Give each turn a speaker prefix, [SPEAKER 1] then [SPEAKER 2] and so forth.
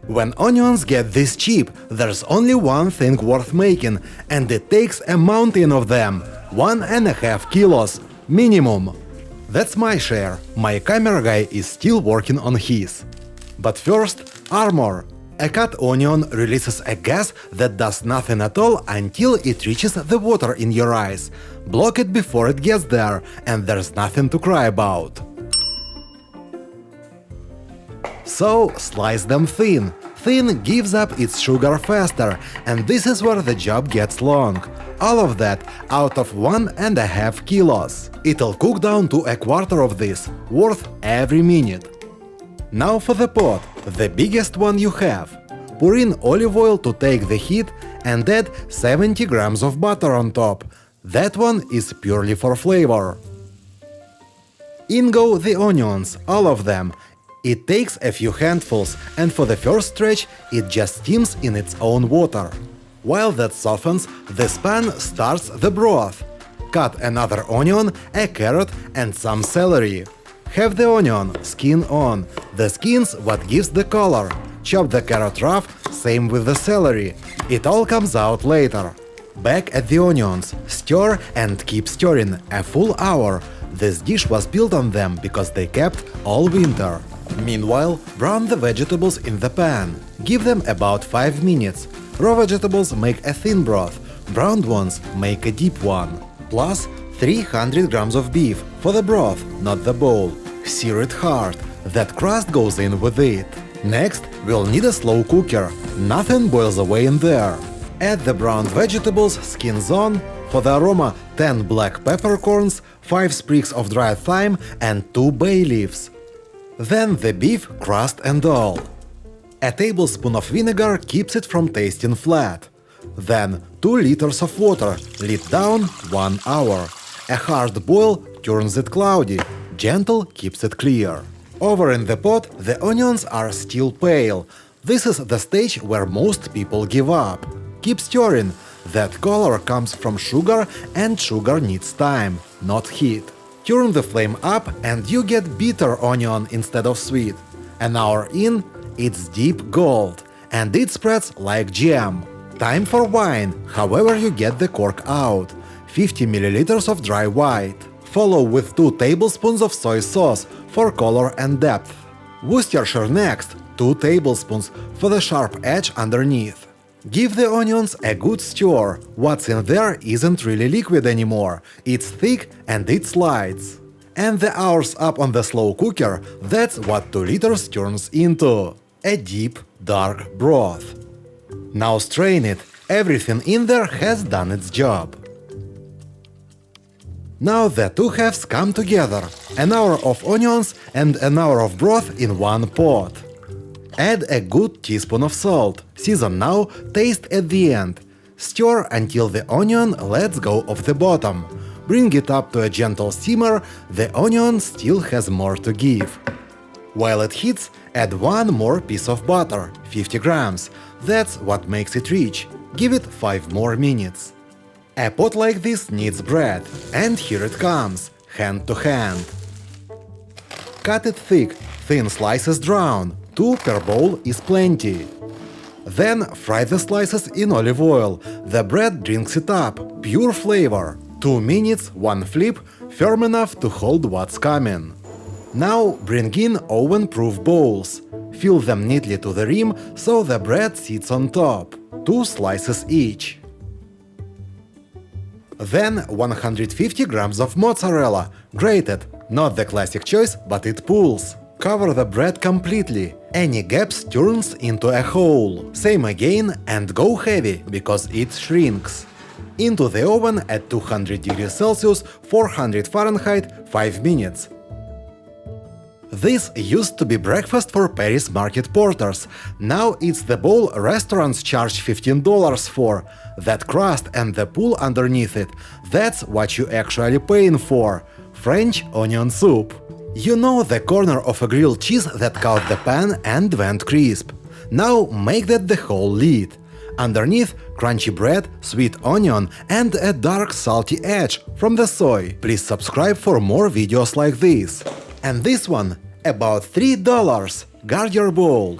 [SPEAKER 1] When onions get this cheap, there's only one thing worth making, and it takes a mountain of them, 1.5 kilos, minimum. That's my share, my camera guy is still working on his. But first, armor. A cut onion releases a gas that does nothing at all until it reaches the water in your eyes. Block it before it gets there, and there's nothing to cry about. So, slice them thin. Thin gives up its sugar faster, and this is where the job gets long. All of that out of 1.5 kilos. It'll cook down to 1/4 of this, worth every minute. Now for the pot, the biggest one you have. Pour in olive oil to take the heat and add 70 grams of butter on top. That one is purely for flavor. In go the onions, all of them. It takes a few handfuls, and for the first stretch, it just steams in its own water. While that softens, this pan starts the broth. Cut another onion, a carrot, and some celery. Have the onion, skin on. The skin's what gives the color. Chop the carrot rough, same with the celery. It all comes out later. Back at the onions, stir and keep stirring a full hour. This dish was built on them because they kept all winter. Meanwhile, brown the vegetables in the pan. Give them about 5 minutes. Raw vegetables make a thin broth, browned ones make a deep one. Plus 300 grams of beef for the broth, not the bowl. Sear it hard, that crust goes in with it. Next, we'll need a slow cooker. Nothing boils away in there. Add the browned vegetables, skins on. For the aroma, 10 black peppercorns, 5 sprigs of dried thyme and 2 bay leaves. Then the beef, crust and all. A tablespoon of vinegar keeps it from tasting flat. Then 2 liters of water, lid down 1 hour. A hard boil turns it cloudy, gentle keeps it clear. Over in the pot, the onions are still pale. This is the stage where most people give up. Keep stirring. That color comes from sugar, and sugar needs time, not heat. Turn the flame up and you get bitter onion instead of sweet. An hour in, it's deep gold, and it spreads like jam. Time for wine, however you get the cork out. 50 milliliters of dry white. Follow with 2 tablespoons of soy sauce for color and depth. Worcestershire next, 2 tablespoons for the sharp edge underneath. Give the onions a good stir. What's in there isn't really liquid anymore. It's thick and it slides. And the hours up on the slow cooker, that's what 2 liters turns into. A deep, dark broth. Now strain it. Everything in there has done its job. Now the two halves come together. An hour of onions and an hour of broth in one pot. Add a good teaspoon of salt. Season now, taste at the end. Stir until the onion lets go of the bottom. Bring it up to a gentle simmer, the onion still has more to give. While it heats, add 1 more piece of butter, 50 grams. That's what makes it rich. Give it 5 more minutes. A pot like this needs bread, and here it comes, hand to hand. Cut it thick, thin slices drawn. 2 per bowl is plenty. Then fry the slices in olive oil. The bread drinks it up, pure flavor. 2 minutes, 1 flip, firm enough to hold what's coming. Now bring in oven-proof bowls. Fill them neatly to the rim so the bread sits on top. 2 slices each. Then 150 grams of mozzarella, grated. Not the classic choice, but it pulls. Cover the bread completely. Any gaps turns into a hole. Same again and go heavy, because it shrinks. Into the oven at 200 degrees Celsius, 400 Fahrenheit, 5 minutes. This used to be breakfast for Paris market porters. Now it's the bowl restaurants charge $15 for. That crust and the pool underneath it, that's what you actually paying for. French onion soup. You know the corner of a grilled cheese that caught the pan and went crisp. Now make that the whole lid. Underneath, crunchy bread, sweet onion, and a dark salty edge from the soy. Please subscribe for more videos like this. And this one, about $3. Guard your bowl.